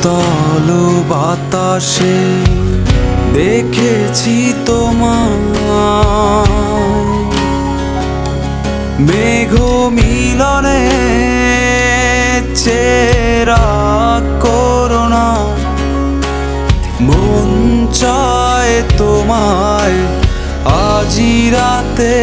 শীতল বাতাসে দেখেছি তোমায়, মেঘ মিলনে চেরা করুণা। মন চায় তোমায় আজি রাতে,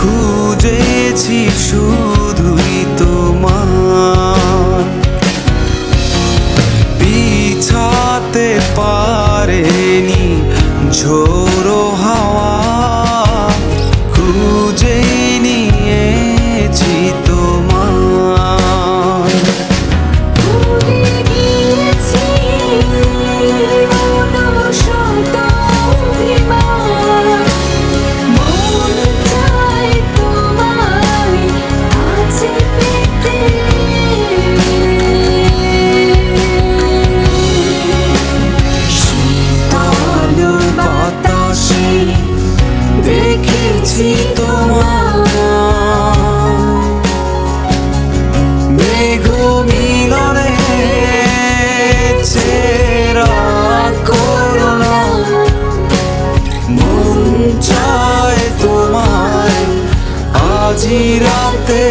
খুঁজেছি শুধুই তোমার, বিছাতে পারেনি ঝোড়ো হাওয়া। খুঁজেই নিয়েছি তোমার, দেখেছি তোমায়, মেঘ মিলনে চেরা করুণা। মন চায় তোমায় আজি রাতে।